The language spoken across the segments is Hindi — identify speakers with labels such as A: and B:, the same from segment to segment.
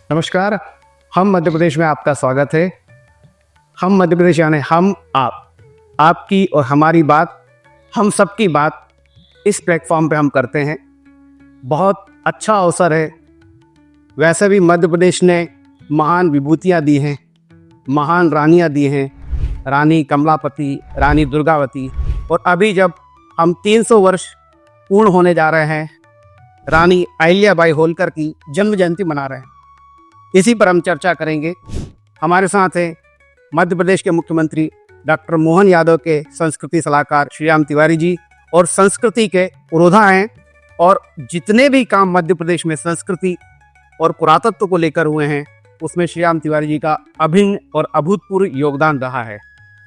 A: नमस्कार। हम मध्य प्रदेश में आपका स्वागत है। हम मध्य प्रदेश यानी हम आपकी और हमारी बात, हम सबकी बात इस प्लेटफॉर्म पे हम करते हैं। बहुत अच्छा अवसर है। वैसे भी मध्य प्रदेश ने महान विभूतियाँ दी हैं, महान रानियाँ दी हैं, रानी कमलापति, रानी दुर्गावती, और अभी जब हम 300 वर्ष पूर्ण होने जा रहे हैं, रानी अहिल्याबाई होलकर की जन्म जयंती मना रहे हैं। इसी पर हम चर्चा करेंगे। हमारे साथ हैं मध्य प्रदेश के मुख्यमंत्री डॉक्टर मोहन यादव के संस्कृति सलाहकार श्रीराम तिवारी जी, और संस्कृति के पुरोधा हैं, और जितने भी काम मध्य प्रदेश में संस्कृति और पुरातत्व को लेकर हुए हैं उसमें श्रीराम तिवारी जी का अभिन्न और अभूतपूर्व योगदान रहा है।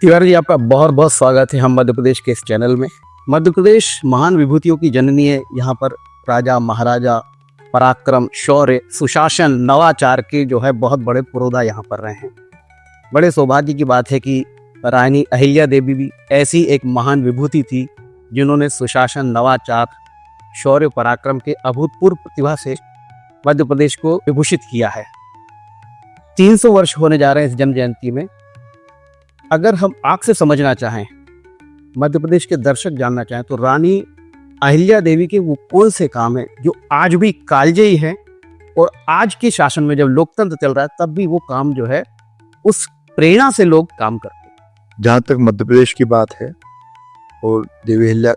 A: तिवारी जी, आपका बहुत बहुत स्वागत है हम मध्य प्रदेश के इस चैनल में। मध्य प्रदेश महान विभूतियों की जननी है। यहाँ पर राजा महाराजा, पराक्रम, शौर्य, सुशासन, नवाचार के जो है बहुत बड़े पुरोधा यहाँ पर रहे हैं। बड़े सौभाग्य की बात है कि रानी अहिल्या देवी भी ऐसी एक महान विभूति थी जिन्होंने सुशासन, नवाचार, शौर्य, पराक्रम के अभूतपूर्व प्रतिभा से मध्य प्रदेश को विभूषित किया है। 300 वर्ष होने जा रहे हैं इस जन्म जयंती में। अगर हम आंख से समझना चाहें, मध्य प्रदेश के दर्शक जानना चाहें, तो रानी अहिल्या देवी के वो कौन से काम हैं जो आज भी कालजयी हैं, और आज के शासन में जब लोकतंत्र चल रहा है तब भी वो काम जो है उस प्रेरणा से लोग काम करते हैं।
B: जहाँ तक मध्य प्रदेश की बात है, और देवी अहिल्या,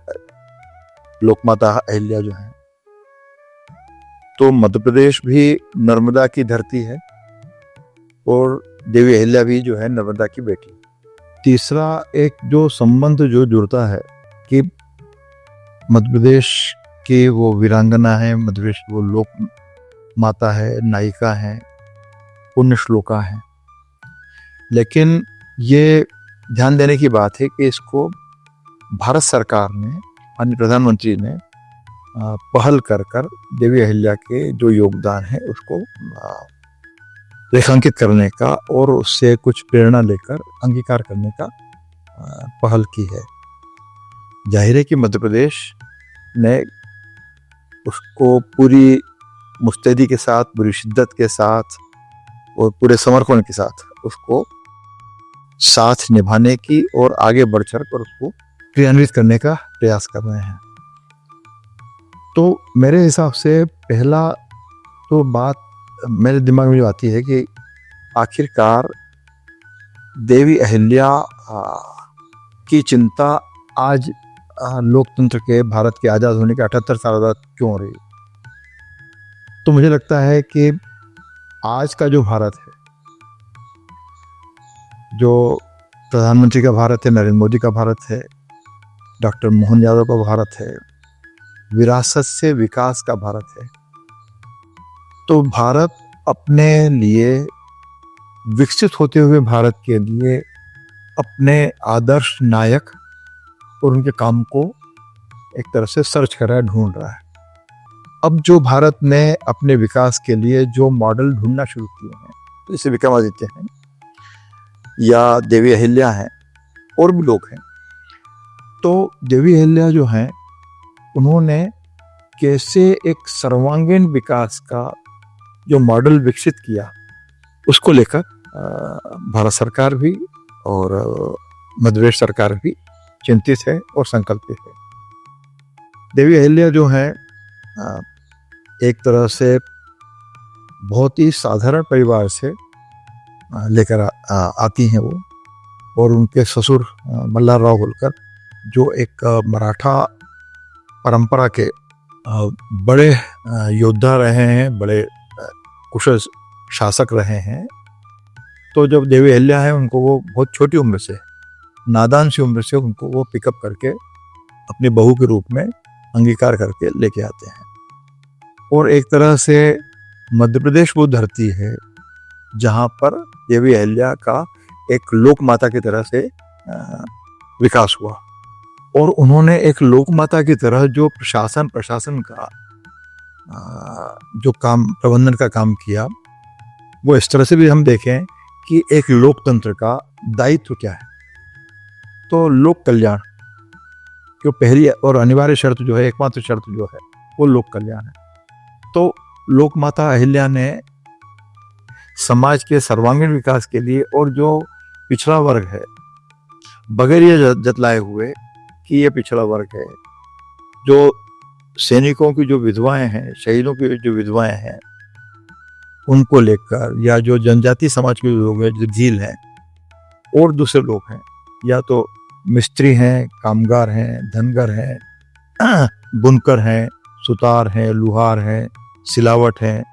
B: लोकमाता अहिल्या जो है, तो मध्य प्रदेश भी नर्मदा की धरती है और देवी अहिल्या भी जो है नर्मदा की बेटी। तीसरा एक जो संबंध जो जुड़ता है कि मध्य प्रदेश के वो वीरांगना है, मध्य प्रदेश वो लोक माता है, नायिका है, पुण्य श्लोका है। लेकिन ये ध्यान देने की बात है कि इसको भारत सरकार ने, माननीय प्रधानमंत्री ने पहल कर देवी अहिल्या के जो योगदान है उसको रेखांकित करने का और उससे कुछ प्रेरणा लेकर अंगीकार करने का पहल की है। जाहिर है कि मध्य प्रदेश ने उसको पूरी मुस्तैदी के साथ, पूरी शिद्दत के साथ और पूरे समर्पण के साथ उसको साथ निभाने की और आगे बढ़ चढ़ कर उसको क्रियान्वित करने का प्रयास कर रहे हैं। तो मेरे हिसाब से पहला तो बात मेरे दिमाग में जो आती है कि आखिरकार देवी अहिल्या की चिंता आज लोकतंत्र के, भारत के आज़ाद होने के 78 साल बाद क्यों हो रही? तो मुझे लगता है कि आज का जो भारत है, जो प्रधानमंत्री का भारत है, नरेंद्र मोदी का भारत है, डॉक्टर मोहन यादव का भारत है, विरासत से विकास का भारत है। तो भारत अपने लिए, विकसित होते हुए भारत के लिए अपने आदर्श नायक और उनके काम को एक तरह से सर्च कर रहा है, ढूंढ रहा है। अब जो भारत ने अपने विकास के लिए जो मॉडल ढूंढना शुरू किए हैं, तो जैसे विक्रमादित्य हैं या देवी अहिल्या हैं और भी लोग हैं, तो देवी अहिल्या जो हैं उन्होंने कैसे एक सर्वांगीण विकास का जो मॉडल विकसित किया, उसको लेकर भारत सरकार भी और मध्य प्रदेश सरकार भी चिंतित है और संकल्पित है। देवी अहिल्या जो है एक तरह से बहुत ही साधारण परिवार से लेकर आती हैं वो, और उनके ससुर मल्हारराव होलकर जो एक मराठा परंपरा के बड़े योद्धा रहे हैं, बड़े कुशल शासक रहे हैं। तो जब देवी अहिल्या है, उनको वो बहुत छोटी उम्र से, नादान सी उम्र से उनको वो पिकअप करके अपनी बहू के रूप में अंगीकार करके लेके आते हैं। और एक तरह से मध्य प्रदेश वो धरती है जहाँ पर देवी अहिल्या का एक लोक माता की तरह से विकास हुआ, और उन्होंने एक लोक माता की तरह जो प्रशासन का जो काम, प्रबंधन का काम किया, वो इस तरह से भी हम देखें कि एक लोकतंत्र का दायित्व क्या है। तो लोक कल्याण जो पहली और अनिवार्य शर्त जो है, एकमात्र शर्त जो है, वो लोक कल्याण है। तो लोक माता अहिल्या ने समाज के सर्वांगीण विकास के लिए, और जो पिछड़ा वर्ग है बगैर ये जतलाए हुए कि ये पिछड़ा वर्ग है, जो सैनिकों की जो विधवाएं हैं, शहीदों की जो विधवाएं हैं, उनको लेकर, या जो जनजाति समाज के लोग हैं, जो झील हैं और दूसरे लोग हैं, या तो मिस्त्री हैं, कामगार हैं, धनगर हैं, बुनकर हैं, सुतार हैं, लुहार हैं, सिलावट हैं,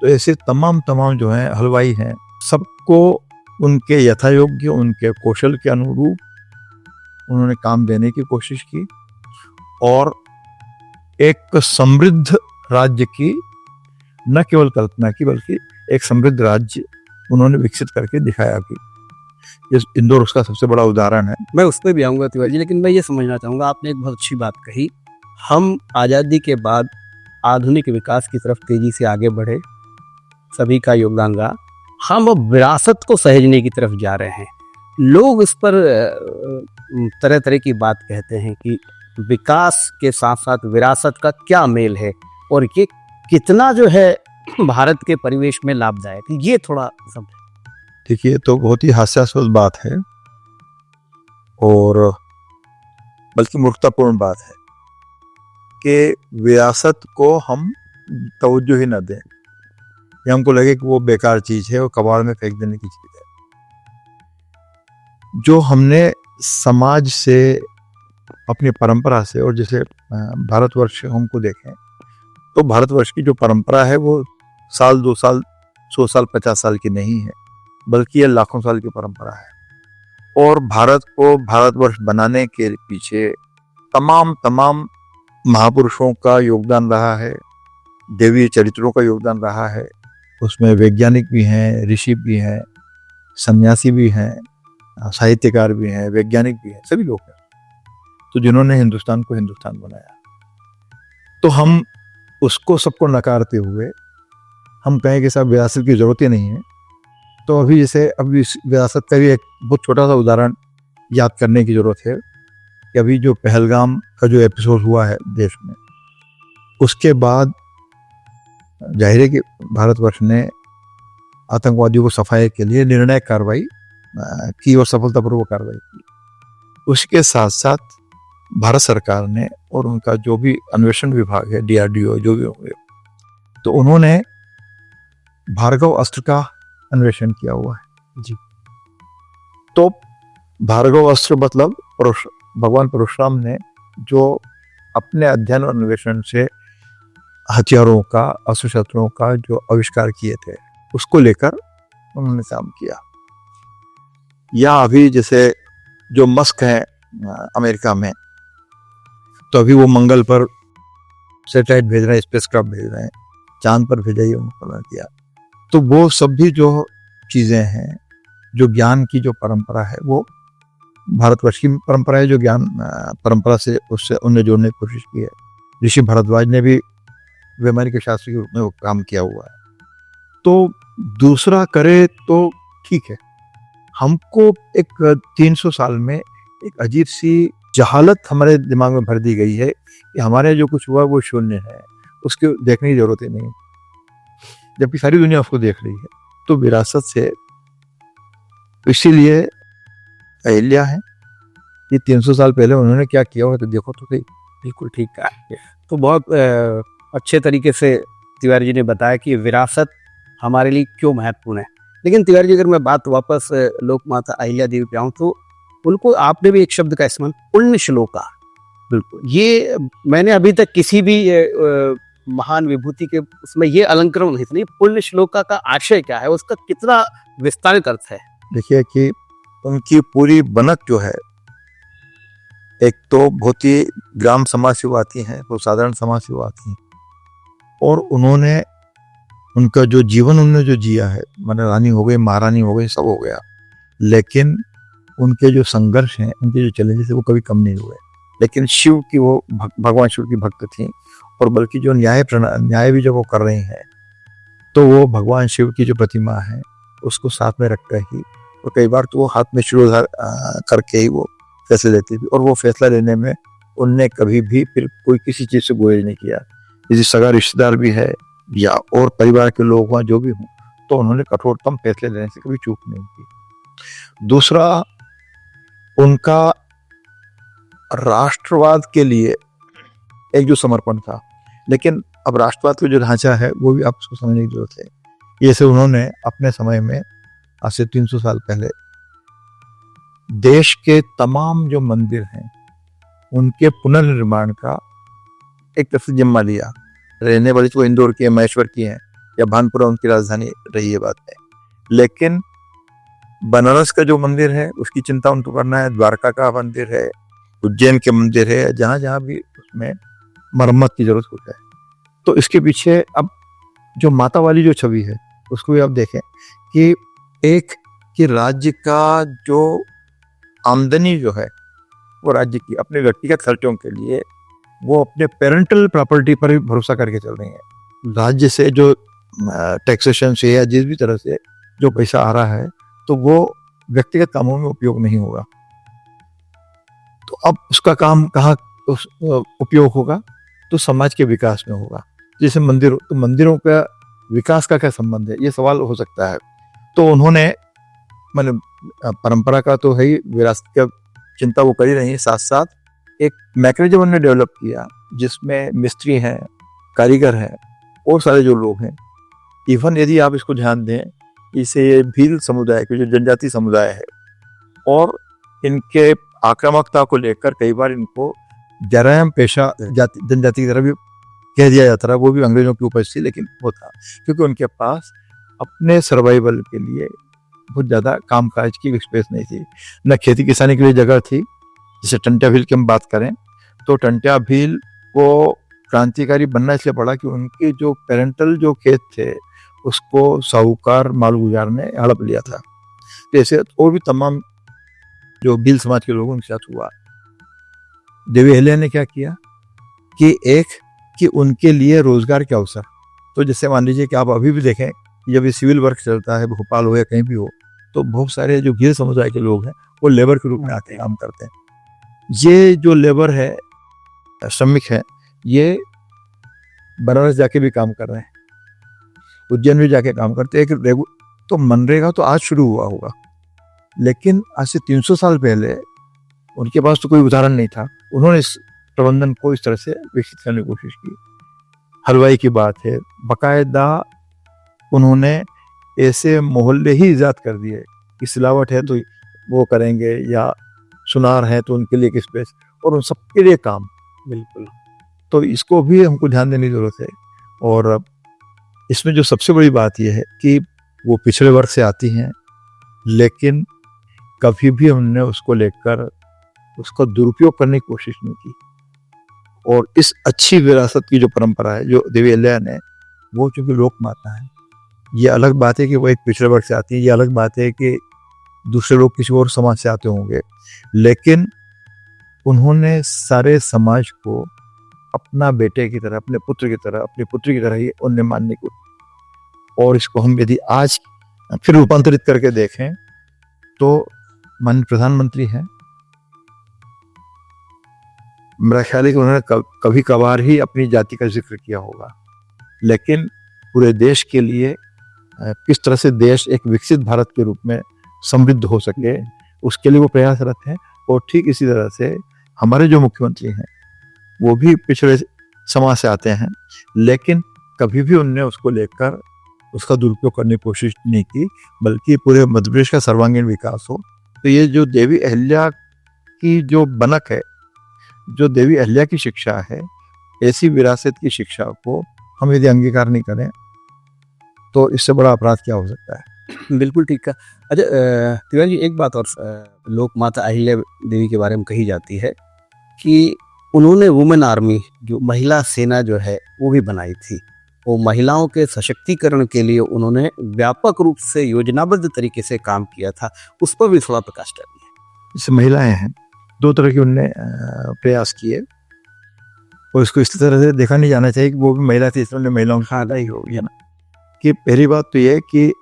B: तो ऐसे तमाम जो हैं, हलवाई हैं, सबको उनके यथायोग्य, उनके कौशल के अनुरूप उन्होंने काम देने की कोशिश की और एक समृद्ध राज्य की न केवल कल्पना की, बल्कि एक समृद्ध राज्य उन्होंने विकसित करके दिखाया कि इंदौर उसका सबसे बड़ा उदाहरण है।
A: मैं उस पर भी आऊँगा तिवारी जी, लेकिन मैं ये समझना चाहूँगा, आपने एक बहुत अच्छी बात कही, हम आज़ादी के बाद आधुनिक विकास की तरफ तेज़ी से आगे बढ़े, सभी का योगदान रहा, हम अब विरासत को सहेजने की तरफ जा रहे हैं। लोग इस पर तरह तरह की बात कहते हैं कि विकास के साथ साथ विरासत का क्या मेल है और ये कितना जो है भारत के परिवेश में लाभदायक है, ये थोड़ा समझ।
B: देखिए, तो बहुत ही हास्यास्पद बात है और बल्कि मूर्खतापूर्ण बात है कि विरासत को हम तवज्जो ही न दें, या हमको लगे कि वो बेकार चीज़ है और कबाड़ में फेंक देने की चीज़ है। जो हमने समाज से, अपनी परंपरा से, और जैसे भारतवर्ष हमको देखें तो भारतवर्ष की जो परंपरा है वो साल 2 साल 100 साल 50 साल की नहीं है, बल्कि ये लाखों साल की परंपरा है। और भारत को भारतवर्ष बनाने के पीछे तमाम महापुरुषों का योगदान रहा है, देवी चरित्रों का योगदान रहा है। उसमें वैज्ञानिक भी हैं, ऋषि भी हैं, सन्यासी भी हैं, साहित्यकार भी हैं, वैज्ञानिक भी हैं, सभी लोग हैं, तो जिन्होंने हिंदुस्तान को हिंदुस्तान बनाया। तो हम उसको सबको नकारते हुए हम कहें कि साहब विरासत की जरूरत ही नहीं है, तो अभी जैसे अभी इस विरासत का भी एक बहुत छोटा सा उदाहरण याद करने की जरूरत है कि अभी जो पहलगाम का जो एपिसोड हुआ है देश में, उसके बाद जाहिर है कि भारतवर्ष ने आतंकवादियों को सफाई के लिए निर्णायक कार्रवाई की और सफलतापूर्वक कार्रवाई की। उसके साथ साथ भारत सरकार ने और उनका जो भी अन्वेषण विभाग है, DRDO, जो भी होंगे, तो उन्होंने भार्गव अस्त्र का अन्वेषण किया हुआ है जी। तो भार्गव अस्त्र मतलब भगवान परशुराम ने जो अपने अध्ययन और अन्वेषण से हथियारों का, अस्त्र शस्त्रों का जो आविष्कार किए थे, उसको लेकर उन्होंने काम किया। या अभी जैसे जो मस्क है अमेरिका में, तो अभी वो मंगल पर सैटेलाइट भेज रहे हैं, स्पेसक्राफ्ट भेज रहे हैं, चांद पर भेजा ही उन्होंने किया। तो वो सब भी जो चीज़ें हैं, जो ज्ञान की जो परंपरा है, वो भारतवर्ष की परंपरा है, जो ज्ञान परंपरा से उससे उन्हें जोड़ने की कोशिश की है। ऋषि भारद्वाज ने भी वैमानिक शास्त्री के रूप में वो काम किया हुआ है। तो दूसरा करे तो ठीक है, हमको एक 300 साल में एक अजीब सी जहालत हमारे दिमाग में भर दी गई है कि हमारे जो कुछ हुआ वो शून्य है, उसके देखने की जरूरत ही नहीं, जबकि सारी दुनिया उसको देख रही है। तो विरासत से, इसीलिए अहिल्या है, ये 300 साल पहले उन्होंने क्या किया हुआ, तो देखो तो सही।
A: बिल्कुल ठीक कहा। तो बहुत अच्छे तरीके से तिवारी जी ने बताया कि विरासत हमारे लिए क्यों महत्वपूर्ण है। लेकिन तिवारी जी, अगर मैं बात वापस लोक माता अहिल्या देवी पे आऊँ, तो उनको आपने भी एक शब्द का इस्तेमाल, पुण्य श्लोका, बिल्कुल, ये मैंने अभी तक किसी भी महान विभूति के उसमें ये अलंकरण नहीं सुनी। पुण्य श्लोका का आशय क्या है, उसका कितना विस्तारित अर्थ है?
B: देखिए कि उनकी पूरी बनक जो है, एक तो बहुत ही ग्राम समाज से वो आती हैं, वो साधारण समाज से वो आती हैं, और उन्होंने उनका जो जीवन उन्होंने जो जिया है, माने रानी हो गई, महारानी हो गई, सब हो गया, लेकिन उनके जो संघर्ष हैं, उनके जो चैलेंजेस है, वो कभी कम नहीं हुए। लेकिन शिव की वो भगवान शिव की भक्त थी, और बल्कि जो न्याय भी जब वो कर रही हैं, तो वो भगवान शिव की जो प्रतिमा है उसको साथ में रखकर ही, और कई बार तो वो हाथ में शिरोधार करके ही वो फैसले लेती थी, और वो फैसला लेने में उनने कभी भी फिर कोई किसी चीज़ से गुरेज नहीं किया। यदि सगा रिश्तेदार भी है या और परिवार के लोग हों, जो भी हों, तो उन्होंने कठोरतम फैसले लेने से कभी चूक नहीं की। दूसरा, उनका राष्ट्रवाद के लिए एक जो समर्पण था, लेकिन अब राष्ट्रवाद का जो ढांचा है वो भी आपको समझने की जरूरत है। जैसे उन्होंने अपने समय में आज से 300 साल पहले देश के तमाम जो मंदिर हैं उनके पुनर्निर्माण का एक तरफ से जिम्मा लिया। रहने वाली तो इंदौर की है, महेश्वर की हैं या भानपुरा उनकी राजधानी रही है बात है, लेकिन बनारस का जो मंदिर है उसकी चिंता उनको करना है, द्वारका का मंदिर है, उज्जैन के मंदिर है, जहां जहां भी उसमें मरम्मत की जरूरत होता है। तो इसके पीछे अब जो माता वाली जो छवि है उसको भी आप देखें कि एक कि राज्य का जो आमदनी जो है वो राज्य की अपने व्यक्तिगत खर्चों के लिए वो अपने पेरेंटल प्रॉपर्टी पर भी भरोसा करके चल रही है। राज्य से जो टैक्सेशन से या जिस भी तरह से जो पैसा आ रहा है तो वो व्यक्तिगत कामों में उपयोग नहीं होगा। तो अब उसका काम कहाँ उपयोग होगा? तो समाज के विकास में होगा। जैसे मंदिर, तो मंदिरों का विकास का क्या संबंध है, ये सवाल हो सकता है। तो उन्होंने मतलब परंपरा का तो है ही, विरासत का चिंता वो कर ही रही है, साथ साथ एक मैकेनिज्म उन्होंने डेवलप किया जिसमें मिस्त्री हैं, कारीगर हैं और सारे जो लोग हैं। इवन यदि आप इसको ध्यान दें, इसे ये भील समुदाय के जो जनजाति समुदाय है और इनके आक्रामकता को लेकर कई बार इनको जरायम पेशा जनजाति की तरह भी कह दिया जाता रहा। वो भी अंग्रेजों की उपज थी, लेकिन वो था क्योंकि उनके पास अपने सर्वाइवल के लिए बहुत ज़्यादा कामकाज की स्पेस नहीं थी, न खेती किसानी के लिए जगह थी। जैसे टंट्या भील की हम बात करें तो टंट्या भील को क्रांतिकारी बनना इसलिए पड़ा कि उनके जो पेरेंटल जो खेत थे उसको साहूकार मालगुजार ने हड़प लिया था। तो ऐसे और भी तमाम जो भील समाज के लोगों के साथ हुआ। देवी अहिल्या ने क्या किया कि एक कि उनके लिए रोजगार के अवसर, तो जैसे मान लीजिए कि आप अभी भी देखें जब ये सिविल वर्क चलता है भोपाल हो या कहीं भी हो, तो बहुत सारे जो भील समुदाय के लोग हैं वो लेबर के रूप में आते हैं, काम करते हैं। ये जो लेबर है, श्रमिक है, ये बनारस जाके भी काम कर रहे हैं, उज्जैन भी जाके काम करते हैं। एक तो मनरेगा तो आज शुरू हुआ होगा, लेकिन आज से 300 साल पहले उनके पास तो कोई उदाहरण नहीं था। उन्होंने इस प्रबंधन को इस तरह से विकसित करने की कोशिश की। हलवाई की बात है, बाकायदा उन्होंने ऐसे मोहल्ले ही ईजाद कर दिए कि सिलावट है तो वो करेंगे या सुनार है तो उनके लिए एक स्पेस, और उन सबके लिए काम।
A: बिल्कुल।
B: तो इसको भी हमको ध्यान देने की जरूरत है। और इसमें जो सबसे बड़ी बात यह है कि वो पिछड़े वर्ग से आती हैं, लेकिन कभी भी हमने उसको लेकर उसका दुरुपयोग करने की कोशिश नहीं की। और इस अच्छी विरासत की जो परंपरा है जो देवी अहिल्या ने, वो चूंकि लोक माता है, ये अलग बात है कि वो एक पिछड़े वर्ग से आती है, ये अलग बात है कि दूसरे लोग किसी और समाज से आते होंगे, लेकिन उन्होंने सारे समाज को अपना बेटे की तरह, अपने पुत्र की तरह, अपनी पुत्री की तरह ही उन्हें मानने को। और इसको हम यदि आज फिर रूपांतरित करके देखें तो माननीय प्रधानमंत्री हैं, मेरा ख्याल है कि उन्होंने कभी कभार ही अपनी जाति का जिक्र किया होगा, लेकिन पूरे देश के लिए किस तरह से देश एक विकसित भारत के रूप में समृद्ध हो सके उसके लिए वो प्रयासरत हैं। और ठीक इसी तरह से हमारे जो मुख्यमंत्री हैं वो भी पिछड़े समाज से आते हैं, लेकिन कभी भी उनने उसको लेकर उसका दुरुपयोग करने की कोशिश नहीं की, बल्कि पूरे मध्य प्रदेश का सर्वांगीण विकास हो। तो ये जो देवी अहिल्या की जो बनक है, जो देवी अहिल्या की शिक्षा है, ऐसी विरासत की शिक्षा को हम यदि अंगीकार नहीं करें तो इससे बड़ा अपराध क्या हो सकता है।
A: बिल्कुल ठीक है। अच्छा तिवारी जी, एक बात और लोक माता अहिल्या देवी के बारे में कही जाती है कि उन्होंने वुमेन आर्मी, जो महिला सेना जो है वो भी बनाई थी। वो महिलाओं के सशक्तिकरण के लिए उन्होंने व्यापक रूप से योजनाबद्ध तरीके से काम किया था, उस पर भी थोड़ा प्रकाश डालिए।
B: जैसे महिलाएं हैं, दो तरह के उनने प्रयास किए, और इसको इस तरह से देखा नहीं जाना चाहिए कि वो भी महिला थी इसलिए महिलाओं का फायदा ही हो गया ना। कि पहली बात तो ये है कि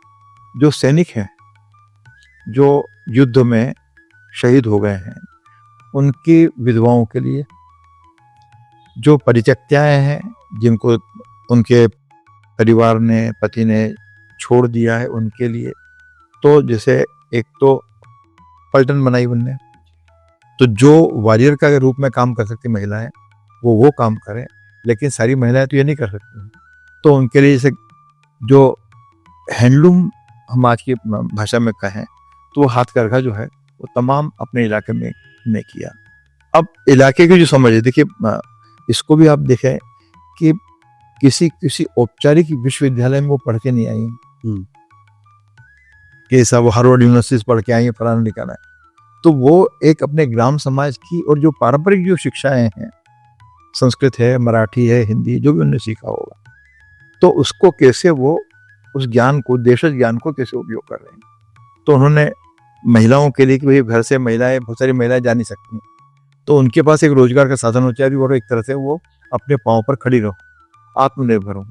B: जो सैनिक हैं जो युद्ध में शहीद हो गए हैं, उनकी विधवाओं के लिए, जो परित्यक्ताएं हैं जिनको उनके परिवार ने, पति ने छोड़ दिया है उनके लिए। तो जैसे एक तो पलटन बनाई उनने, तो जो वॉरियर का रूप में काम कर सकती महिलाएं वो काम करें, लेकिन सारी महिलाएं तो ये नहीं कर सकती। तो उनके लिए जैसे जो हैंडलूम हम आज की भाषा में कहें तो वो हाथकरघा जो है वो तमाम अपने इलाके में ने किया। अब इलाके की जो समझ है, देखिए इसको भी आप देखें कि किसी औपचारिक विश्वविद्यालय में वो पढ़ के नहीं आई हैं कि सब हार्वर्ड यूनिवर्सिटी से पढ़ के आई है, फलाना निकाला है। तो वो एक अपने ग्राम समाज की और जो पारंपरिक जो शिक्षाएं हैं, संस्कृत है, मराठी है, हिंदी, जो भी उन्होंने सीखा होगा, तो उसको कैसे वो उस ज्ञान को, देशज ज्ञान को कैसे उपयोग कर रहे हैं। तो उन्होंने महिलाओं के लिए कि भाई घर से महिलाएं, बहुत सारी महिलाएं जा नहीं सकती, तो उनके पास एक रोजगार का साधन हो चाहिए और एक तरह से वो अपने पांव पर खड़ी रहो, आत्मनिर्भर हो।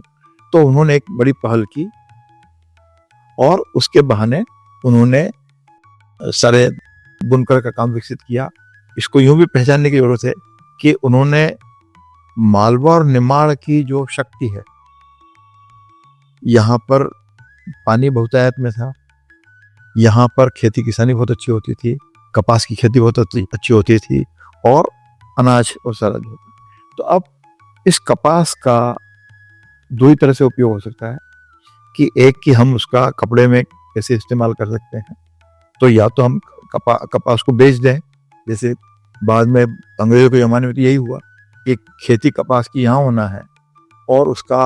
B: तो उन्होंने एक बड़ी पहल की और उसके बहाने उन्होंने सारे बुनकर का काम विकसित किया। इसको यूं भी पहचानने की जरूरत है कि उन्होंने मालवा और निमाड़ की जो शक्ति है, यहाँ पर पानी बहुतायत में था, यहाँ पर खेती किसानी बहुत अच्छी होती थी, कपास की खेती बहुत अच्छी होती थी और अनाज और सारा जो। तो अब इस कपास का दो ही तरह से उपयोग हो सकता है कि एक कि हम उसका कपड़े में कैसे इस्तेमाल कर सकते हैं, तो या तो हम कपास को बेच दें, जैसे बाद में अंग्रेजों के ज़माने में तो यही हुआ कि खेती कपास की यहाँ होना है और उसका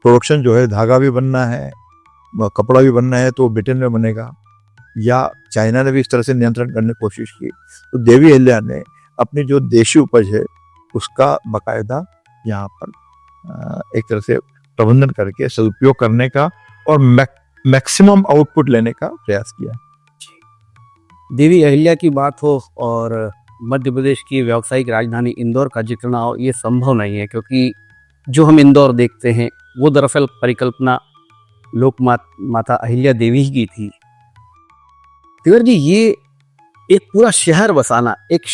B: प्रोडक्शन जो है, धागा भी बनना है, कपड़ा भी बनना है, तो ब्रिटेन में बनेगा। या चाइना ने भी इस तरह से नियंत्रण करने की कोशिश की। तो देवी अहिल्या ने अपनी जो देशी उपज है उसका बाकायदा यहाँ पर एक तरह से प्रबंधन करके सदुपयोग करने का और मैक्सिमम आउटपुट लेने का प्रयास किया।
A: देवी अहिल्या की बात हो और मध्य प्रदेश की व्यावसायिक राजधानी इंदौर का जिक्र ना हो, ये संभव नहीं है, क्योंकि जो हम इंदौर देखते हैं वो दरअसल परिकल्पना लोक माता अहिल्या देवी ही की थी। तिवर जी, ये एक पूरा शहर बसाना एक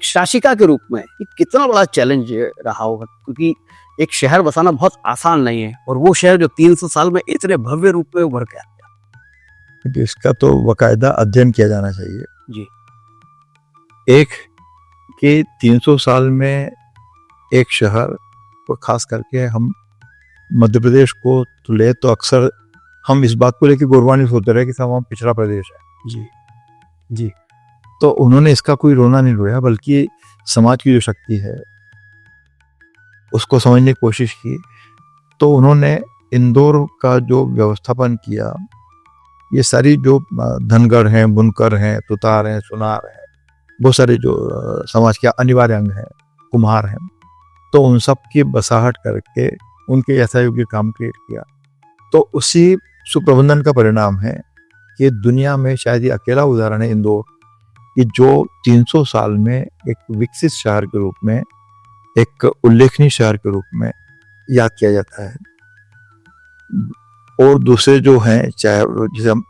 A: शासिका के रूप में ये कितना बड़ा चैलेंज रहा होगा, क्योंकि एक शहर बसाना बहुत आसान नहीं है, और वो शहर जो 300 साल में इतने भव्य रूप में उभर गया।
B: इसका तो बाकायदा अध्ययन किया जाना चाहिए
A: जी।
B: एक कि 300 साल में एक शहर को, खास करके हम मध्य प्रदेश को तो ले, तो अक्सर हम इस बात को लेकर गौरवान्वित होते रहे कि साहब हम पिछड़ा प्रदेश है।
A: जी जी।
B: तो उन्होंने इसका कोई रोना नहीं रोया, बल्कि समाज की जो शक्ति है उसको समझने की कोशिश की। तो उन्होंने इंदौर का जो व्यवस्थापन किया, ये सारी जो धनगर हैं, बुनकर हैं, तुतार हैं, सुनार हैं, बहुत सारे जो समाज के अनिवार्य अंग हैं, कुम्हार हैं, तो उन सब की बसाहट करके उनके यथायोग्य काम क्रिएट किया। तो उसी सुप्रबंधन का परिणाम है कि दुनिया में शायद ये अकेला उदाहरण है इंदौर कि जो 300 साल में एक विकसित शहर के रूप में, एक उल्लेखनीय शहर के रूप में याद किया जाता है। और दूसरे जो हैं, चाहे जैसे हम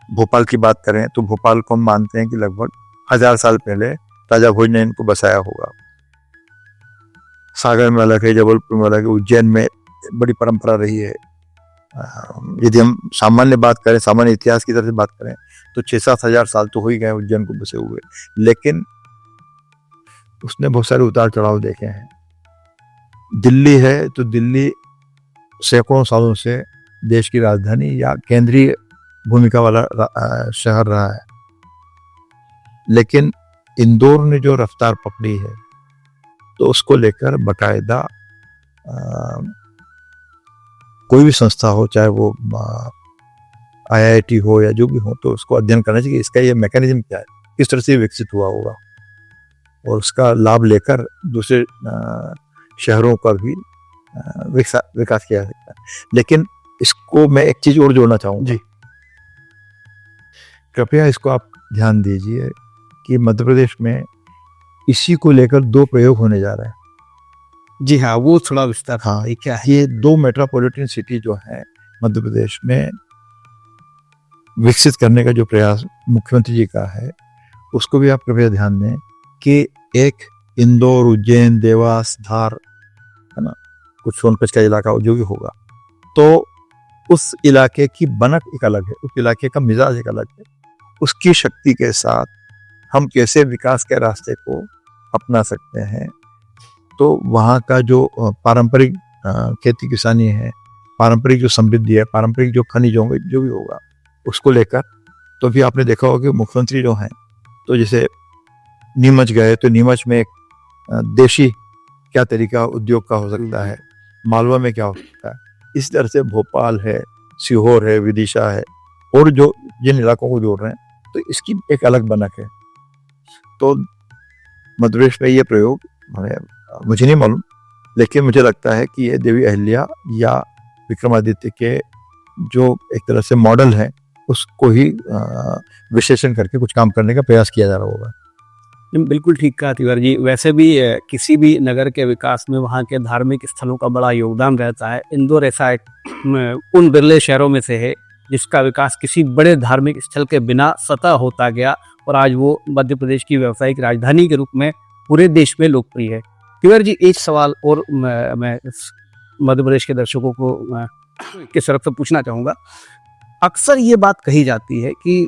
B: भोपाल की बात करें तो भोपाल को हम मानते हैं कि लगभग 1000 साल पहले राजा भोज ने इनको बसाया होगा। सागर में अलग है, जबलपुर में अलग है, उज्जैन में बड़ी परंपरा रही है। यदि हम सामान्य बात करें, सामान्य इतिहास की तरफ से बात करें तो 6-7 हजार साल तो हो ही गए उज्जैन को बसे हुए, लेकिन उसने बहुत सारे उतार चढ़ाव देखे हैं। दिल्ली है तो दिल्ली सैकड़ों सालों से देश की राजधानी या केंद्रीय भूमिका वाला शहर रहा है, लेकिन इंदौर ने जो रफ्तार पकड़ी है तो उसको लेकर बाकायदा कोई भी संस्था हो, चाहे वो IIT हो या जो भी हो, तो उसको अध्ययन करना चाहिए इसका ये मैकेनिज्म क्या है, किस तरह से विकसित हुआ होगा, और उसका लाभ लेकर दूसरे शहरों का भी विकास किया जा सकता है। लेकिन इसको मैं एक चीज और जोड़ना चाहूँगा।
A: जी।
B: कृपया इसको आप ध्यान दीजिए कि मध्य प्रदेश में इसी को लेकर 2 प्रयोग होने जा रहे हैं।
A: जी हाँ, वो थोड़ा विस्तार।
B: हाँ, ये क्या है, ये 2 मेट्रोपॉलिटन सिटी जो है मध्य प्रदेश में विकसित करने का जो प्रयास मुख्यमंत्री जी का है, उसको भी आप कृपया ध्यान दें कि एक इंदौर, उज्जैन, देवास, धार, है ना, कुछ सोनकच्छ का इलाका जो भी होगा, तो उस इलाके की बनक एक अलग है, उस इलाके का मिजाज एक अलग है। उसकी शक्ति के साथ हम कैसे विकास के रास्ते को अपना सकते हैं। तो वहाँ का जो पारंपरिक खेती किसानी है, पारंपरिक जो समृद्धि है, पारंपरिक जो खनिज होंगे, जो भी होगा उसको लेकर, तो भी आपने देखा होगा कि मुख्यमंत्री जो हैं, तो जैसे नीमच गए तो नीमच में एक देशी क्या तरीका उद्योग का हो सकता है, मालवा में क्या हो सकता है, इस तरह से भोपाल है, सीहोर है, विदिशा है, और जो जिन इलाकों को जोड़ रहे हैं, तो इसकी एक अलग बनक है। तो मध्य प्रदेश में ये प्रयोग मुझे नहीं मालूम, लेकिन मुझे लगता है कि ये देवी अहिल्या या विक्रमादित्य के जो एक तरह से मॉडल है, उसको ही विश्लेषण करके कुछ काम करने का प्रयास किया जा रहा होगा।
A: बिल्कुल ठीक कहा तिवारी जी। वैसे भी किसी भी नगर के विकास में वहाँ के धार्मिक स्थलों का बड़ा योगदान रहता है। इंदौर ऐसा एक उन बिरले शहरों में से है जिसका विकास किसी बड़े धार्मिक स्थल के बिना स्वतः होता गया और आज वो मध्य प्रदेश की व्यावसायिक राजधानी के रूप में पूरे देश में लोकप्रिय है। तिवारी जी, एक सवाल और मैं मध्य प्रदेश के दर्शकों को किस तरफ से पूछना चाहूँगा। अक्सर ये बात कही जाती है कि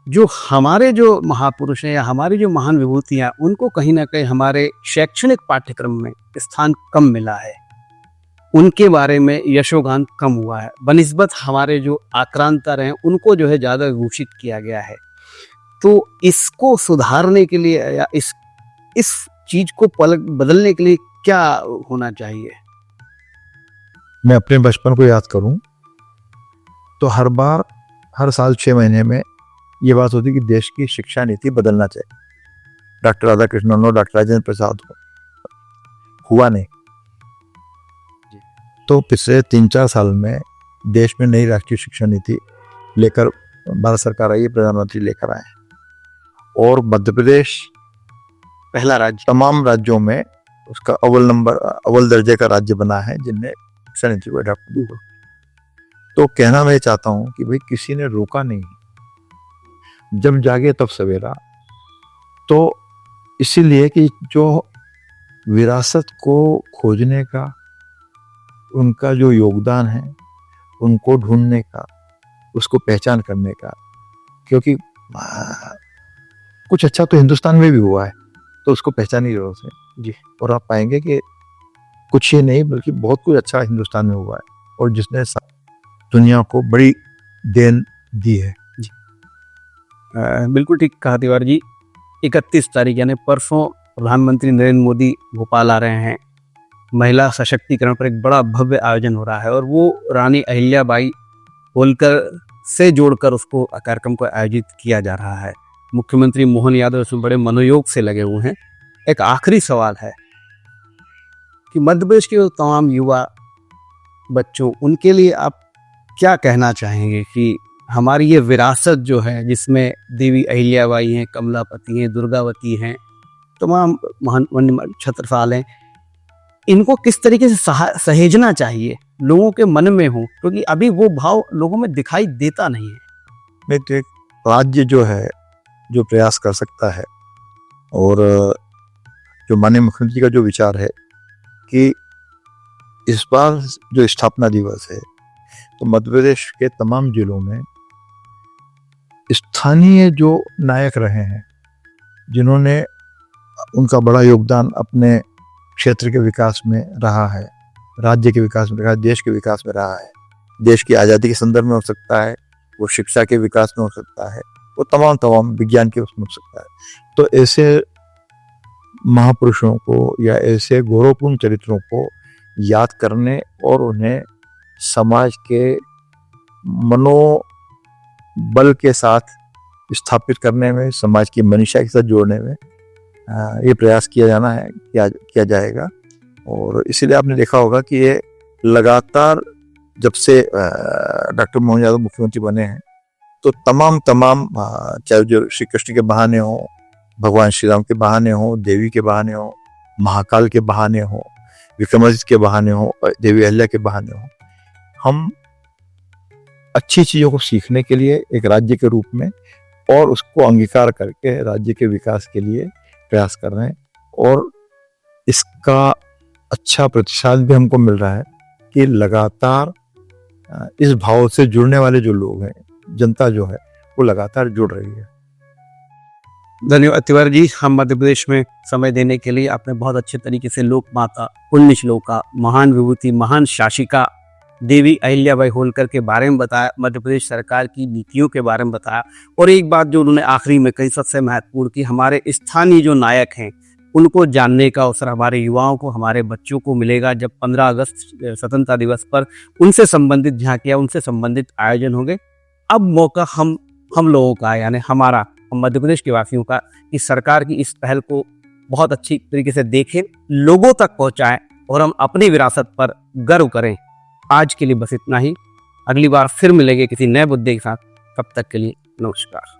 A: जो हमारे जो महापुरुष हैं या हमारी जो महान विभूतियाँ, उनको कहीं ना कहीं हमारे शैक्षणिक पाठ्यक्रम में स्थान कम मिला है, उनके बारे में यशोगान कम हुआ है, बनिस्बत हमारे जो आक्रांतर हैं उनको जो है ज़्यादा विभूषित किया गया है। तो इसको सुधारने के लिए या इस चीज को बदलने के लिए क्या होना चाहिए?
B: मैं अपने बचपन को याद करूं तो हर साल 6 महीने में ये बात होती कि देश की शिक्षा नीति बदलना चाहिए। डॉक्टर राधाकृष्णन हो, डॉक्टर राजेंद्र प्रसाद हो, हुआ नहीं। तो पिछले 3-4 साल में देश में नई राष्ट्रीय शिक्षा नीति लेकर भारत सरकार आई, प्रधानमंत्री लेकर आए, और मध्य प्रदेश
A: पहला राज्य
B: तमाम राज्यों में उसका अव्वल दर्जे का राज्य बना है जिनने शिक्षा नीति को अडॉप्ट किया। तो कहना मैं चाहता हूं कि भाई किसी ने रोका नहीं, जब जागे तब सवेरा। तो इसीलिए कि जो विरासत को खोजने का उनका जो योगदान है, उनको ढूंढने का, उसको पहचान करने का, क्योंकि कुछ अच्छा तो हिंदुस्तान में भी हुआ है, तो उसको पहचानी जरूरत है जी। और आप पाएंगे कि कुछ ही नहीं बल्कि बहुत कुछ अच्छा हिंदुस्तान में हुआ है और जिसने दुनिया को बड़ी देन दी है जी।
A: बिल्कुल ठीक कहा तिवारी जी। 31 तारीख यानी परसों प्रधानमंत्री नरेंद्र मोदी भोपाल आ रहे हैं। महिला सशक्तिकरण पर एक बड़ा भव्य आयोजन हो रहा है और वो रानी अहिल्याबाई होलकर से जोड़कर उसको कार्यक्रम को आयोजित किया जा रहा है। मुख्यमंत्री मोहन यादव इसमें बड़े मनोयोग से लगे हुए हैं। एक आखिरी सवाल है कि मध्य प्रदेश के तमाम युवा बच्चों, उनके लिए आप क्या कहना चाहेंगे कि हमारी ये विरासत जो है, जिसमें देवी अहिल्याबाई हैं, कमलापति हैं, दुर्गावती हैं, तमाम महान छत्रसाल हैं, इनको किस तरीके से सहेजना चाहिए, लोगों के मन में हो, क्योंकि अभी वो भाव लोगों में दिखाई देता नहीं है।
B: नहीं तो एक राज्य जो है जो प्रयास कर सकता है, और जो माननीय मुख्यमंत्री का जो विचार है कि इस बार जो स्थापना दिवस है, तो मध्य प्रदेश के तमाम जिलों में स्थानीय जो नायक रहे हैं, जिन्होंने उनका बड़ा योगदान अपने क्षेत्र के विकास में रहा है, राज्य के विकास में रहा है, देश के विकास में रहा है, देश की आज़ादी के संदर्भ में हो सकता है, वो शिक्षा के विकास में हो सकता है, वो तमाम विज्ञान के उसमें हो सकता है। तो ऐसे महापुरुषों को या ऐसे गौरवपूर्ण चरित्रों को याद करने और उन्हें समाज के मनोबल के साथ स्थापित करने में, समाज की मनीषा के साथ जोड़ने में ये प्रयास किया जाएगा। और इसीलिए आपने देखा होगा कि ये लगातार जब से डॉक्टर मोहन यादव मुख्यमंत्री बने हैं, तो तमाम चाहे जो श्री कृष्ण के बहाने हो, भगवान श्री राम के बहाने हो, देवी के बहाने हो, महाकाल के बहाने हो, विक्रमादित्य के बहाने हो, देवी अहिल्या के बहाने हो, हम अच्छी चीज़ों को सीखने के लिए एक राज्य के रूप में और उसको अंगीकार करके राज्य के विकास के लिए प्रयास कर रहे हैं। और इसका अच्छा प्रतिसाद भी हमको मिल रहा है कि लगातार इस भाव से जुड़ने वाले जो लोग हैं, जनता जो है वो लगातार जुड़ रही है।
A: धन्यवाद तिवारी जी, हम मध्य प्रदेश में समय देने के लिए। आपने बहुत अच्छे तरीके से लोक माता, पुण्य श्लोका, महान विभूति, महान शासिका देवी अहिल्याबाई होलकर के बारे में बताया, मध्य प्रदेश सरकार की नीतियों के बारे में बताया, और एक बात जो उन्होंने आखिरी में कही सबसे महत्वपूर्ण, कि हमारे स्थानीय जो नायक हैं उनको जानने का अवसर हमारे युवाओं को, हमारे बच्चों को मिलेगा जब 15 अगस्त स्वतंत्रता दिवस पर उनसे संबंधित झांकियां, उनसे संबंधित आयोजन होंगे। अब मौका हम लोगों का, यानी हमारा, हम मध्य प्रदेश के वासियों का, कि सरकार की इस पहल को बहुत अच्छी तरीके से देखें, लोगों तक पहुंचाएं और हम अपनी विरासत पर गर्व करें। आज के लिए बस इतना ही। अगली बार फिर मिलेंगे किसी नए मुद्दे के साथ। तब तक के लिए नमस्कार।